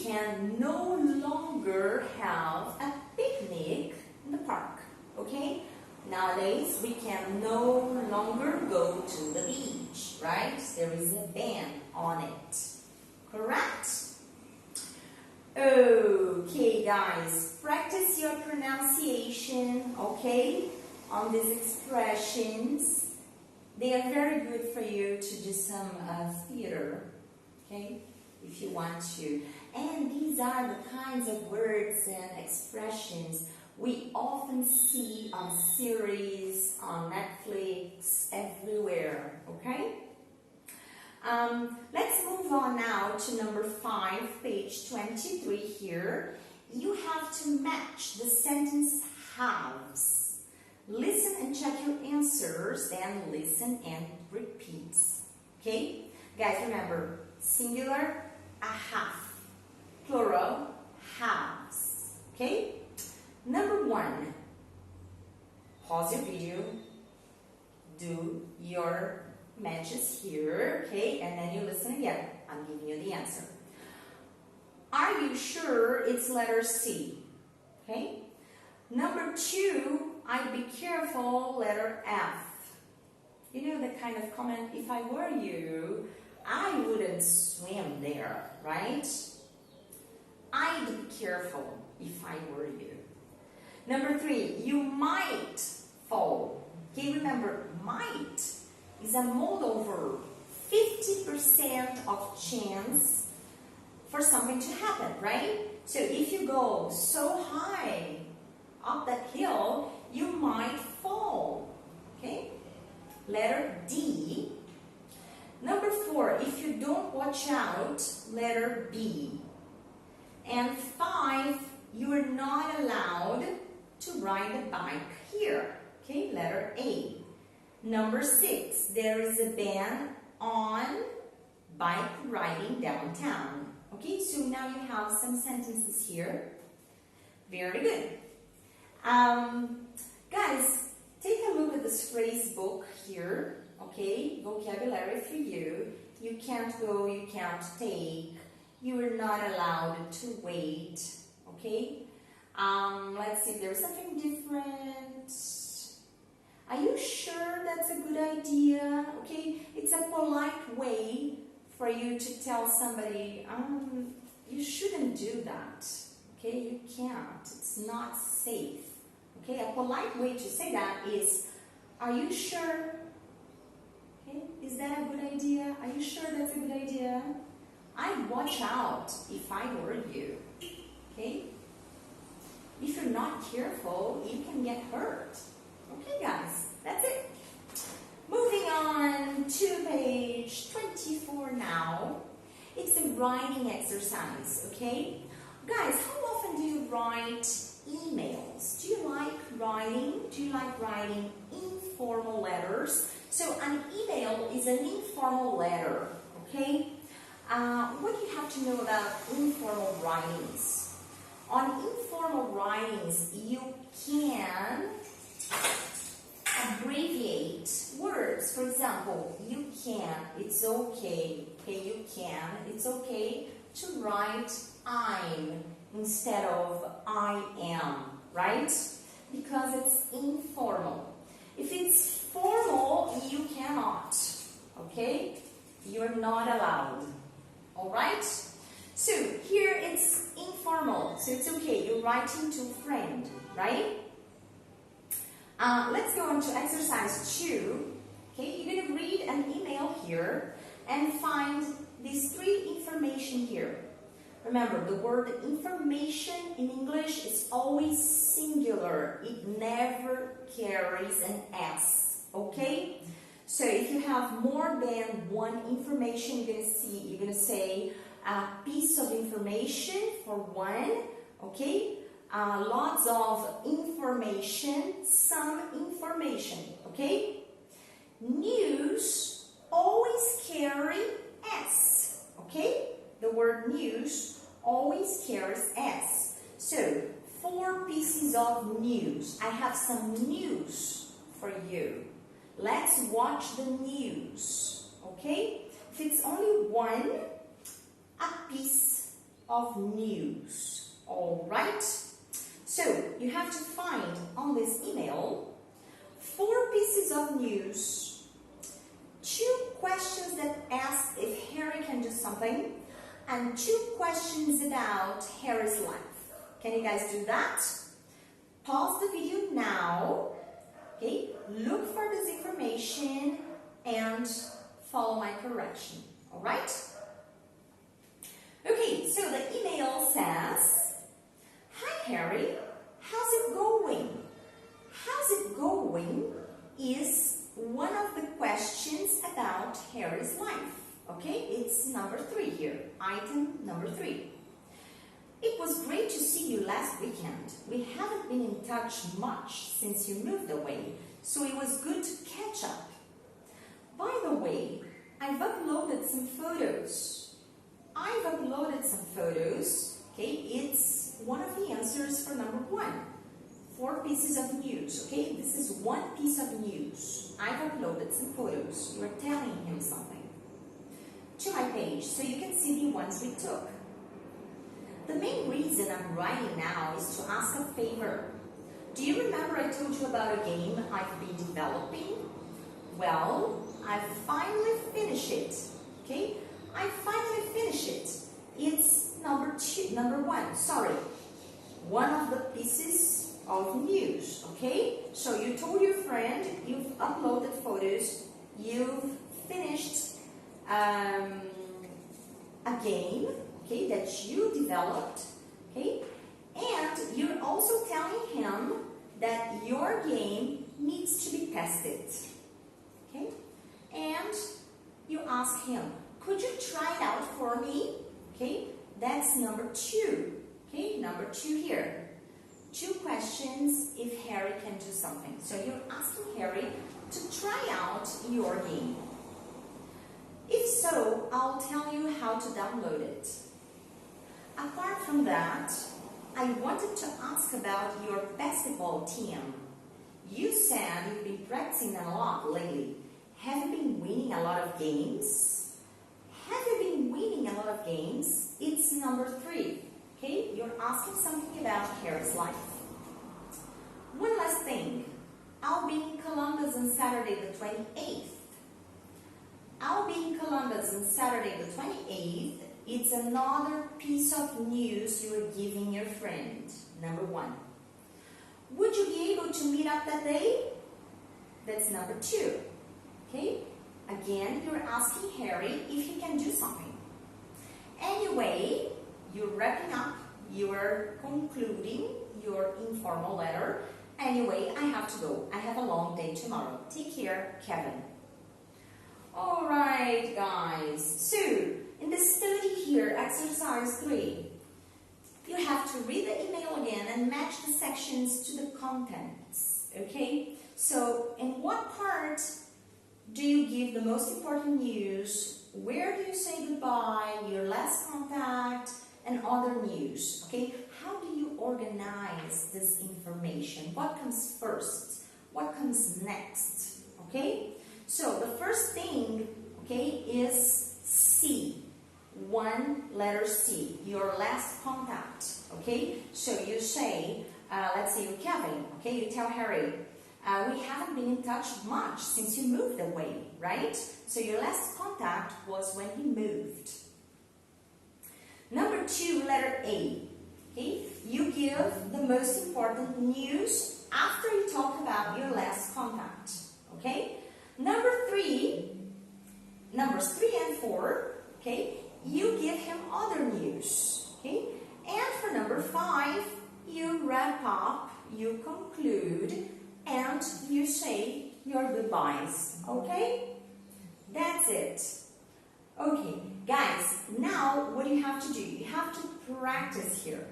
can no longer have a picnic in the park, okay? Nowadays, we can no longer go to the beach, right? There is a ban on it, correct? Okay, guys, practice your pronunciation, okay, on these expressions. They are very good for you to do some theater, okay, if you want to. And these are the kinds of words and expressions we often see on series, on Netflix, everywhere, okay? Let's move on now to number 5, page 23 here. You have to match the sentence halves. Listen and check your answers, then listen and repeat. Okay? Guys, remember, singular, a half. Plural, halves. Okay? Number 1, pause your video, do your matches here, okay, and then you listen again. I'm giving you the answer. Are you sure it's letter C? Okay. Number 2, I'd be careful, letter F. You know the kind of comment, if I were you, I wouldn't swim there, right? I'd be careful if I were you. Number 3, you might fall. Okay, remember, might is a modal verb. 50% of chance for something to happen, right? So if you go so high up that hill, you might fall. Okay? Letter D. Number 4, if you don't watch out, letter B. And 5, you are not allowed to ride a bike here. Okay, letter A. Number 6, there is a ban on bike riding downtown. Okay, so now you have some sentences here. Very good. Guys, take a look at this phrase book here. Okay, vocabulary for you. You can't go, you can't take. You are not allowed to wait. Okay. Let's see if there's something different. Are you sure that's a good idea? Okay, it's a polite way for you to tell somebody, you shouldn't do that. Okay, you can't. It's not safe. Okay, a polite way to say that is, are you sure? Okay, is that a good idea? Are you sure that's a good idea? I'd watch out if I were you. Okay? If you're not careful, you can get hurt. Okay, guys, that's it. Moving on to page 24 now. It's a writing exercise, okay? Guys, how often do you write emails? Do you like writing? Do you like writing informal letters? So an email is an informal letter, okay? What do you have to know about informal writings? On informal writings, you can abbreviate words. For example, you can, it's okay, okay, you can, it's okay to write I'm instead of I am, right? Because it's informal. If it's formal, you cannot, okay? You're not allowed, all right? So here it's informal, so it's okay. You're writing to a friend, right? Let's go on to exercise 2. Okay, you're going to read an email here and find these 3 information here. Remember, the word information in English is always singular. It never carries an S, okay? So if you have more than one information, you're going to say a piece of information for one, okay? Lots of information, some information, okay? News always carry S, okay? The word news always carries S. So, 4 pieces of news. I have some news for you. Let's watch the news, okay? If it's only one, a piece of news. All right? So you have to find on this email 4 pieces of news, 2 questions that ask if Harry can do something, and 2 questions about Harry's life. Can you guys do that? Pause the video now. Okay, look for this information and follow my correction. All right? Okay, so the email says, "Hi Harry, how's it going?" How's it going is one of the questions about Harry's life. Okay, it's number 3 here, item number 3. "It was great to see you last weekend. We haven't been in touch much since you moved away, so it was good to catch up. By the way, I've uploaded some photos." Okay, it's one of the answers for number 1. 4 pieces of news, okay? This is 1 piece of news. I've uploaded some photos. You are telling him something. "To my page, so you can see the ones we took. The main reason I'm writing now is to ask a favor. Do you remember I told you about a game I've been developing? Well, I finally finished it, okay? I finally finished it. It's number 1, sorry. One of the pieces of news, okay? So you told your friend, you've uploaded photos, you've finished a game, okay, that you developed, okay? And you're also telling him that your game needs to be tested, okay? And you ask him, could you try it out for me? Okay, that's number 2, okay? Number 2 here. 2 questions if Harry can do something. So you're asking Harry to try out your game. If so, I'll tell you how to download it. Apart from that, I wanted to ask about your basketball team. You said you've been practicing a lot lately. Have you been winning a lot of games? Have you been winning a lot of games? It's number 3. Okay, you're asking something about Harry's life. One last thing. I'll be in Columbus on Saturday the 28th. I'll be in Columbus on Saturday the 28th. It's another piece of news you are giving your friend. Number 1. Would you be able to meet up that day? That's number 2. Okay? Again, you're asking Harry if he can do something. Anyway, you're wrapping up, you're concluding your informal letter. Anyway, I have to go. I have a long day tomorrow. Take care, Kevin. Alright, guys. So, in the study here, exercise 3, you have to read the email again and match the sections to the contents. Okay? So, in what part do you give the most important news? Where do you say goodbye, your last contact, and other news? Okay, how do you organize this information? What comes first? What comes next? Okay, so the first thing, okay, is C. 1 letter C, your last contact. Okay, so you say, let's say you're Kevin. Okay, you tell Harry, we haven't been in touch much since you moved away, right? So your last contact was when he moved. Number 2, letter A. Okay, you give the most important news after you talk about your last contact. Okay, numbers 3 and 4. Okay, you give him other news. Okay, and for number 5, you wrap up, you conclude, and you say your goodbyes, okay? That's it. Okay, guys, now what do you have to do? You have to practice here.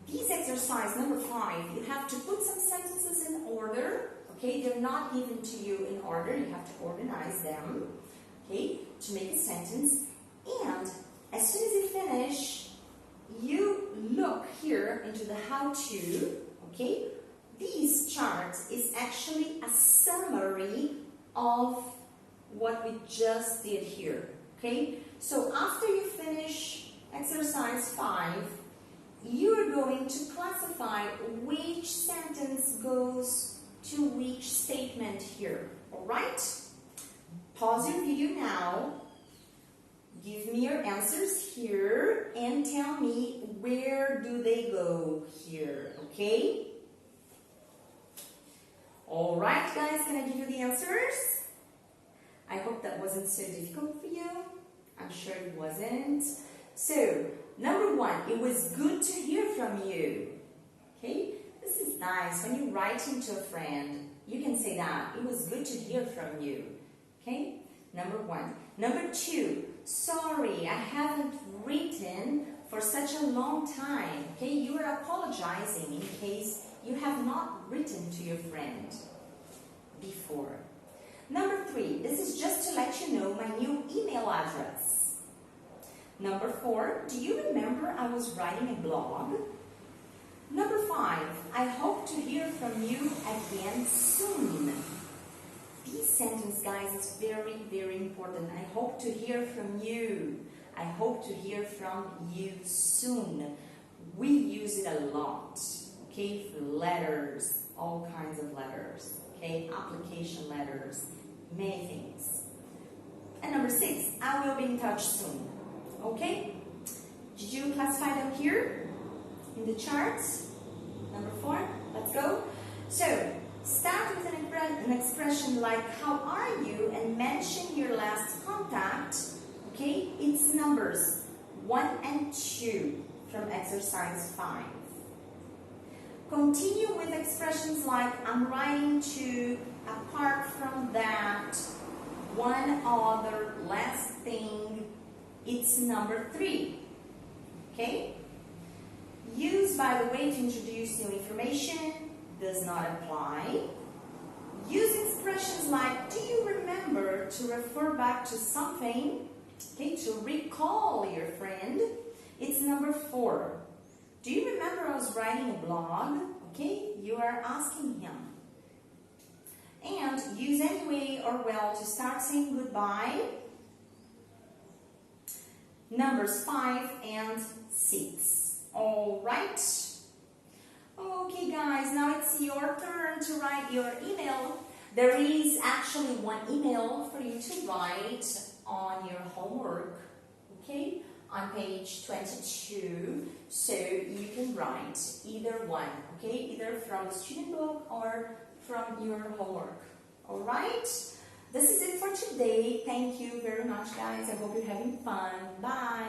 These exercise number 5, you have to put some sentences in order, okay? They're not given to you in order. You have to organize them, okay, to make a sentence. And as soon as you finish, you look here into the how-to, okay? These charts is actually a summary of what we just did here, okay? So after you finish exercise 5, you're going to classify which sentence goes to which statement here. Alright? Pause your video now. Give me your answers here and tell me where do they go here, okay? Alright guys, can I give you the answers? I hope that wasn't so difficult for you. I'm sure it wasn't. So, number 1, it was good to hear from you. Okay? This is nice. When you write to a friend, you can say that. It was good to hear from you. Okay? Number 1. Number 2, sorry, I haven't written for such a long time. Okay? You are apologizing in case you have not written to your friend before. Number 3, this is just to let you know my new email address. Number 4, do you remember I was writing a blog? Number 5, I hope to hear from you again soon. This sentence, guys, is very, very important. I hope to hear from you. I hope to hear from you soon. We use it a lot, okay, for letters, all kinds of letters, okay, application letters, many things. And number 6, I will be in touch soon, okay? Did you classify them here in the charts? Number 4, let's go. So, start with an expression like, how are you? And mention your last contact, okay? It's numbers 1 and 2 from exercise 5. Continue with expressions like, I'm writing to, apart from that, one other, last thing. It's number 3, okay? Use, by the way, to introduce new information does not apply. Use expressions like, do you remember, to refer back to something, okay, to recall your friend. It's number 4. Do you remember I was writing a blog? Okay, you are asking him. And use anyway or well to start saying goodbye. Numbers 5 and 6. Alright. Okay guys, now it's your turn to write your email. There is actually one email for you to write on your homework, okay, on page 22. So you can write either one, okay, either from the student book or from your homework. Alright, this is it for today. Thank you very much guys. I hope you're having fun. Bye.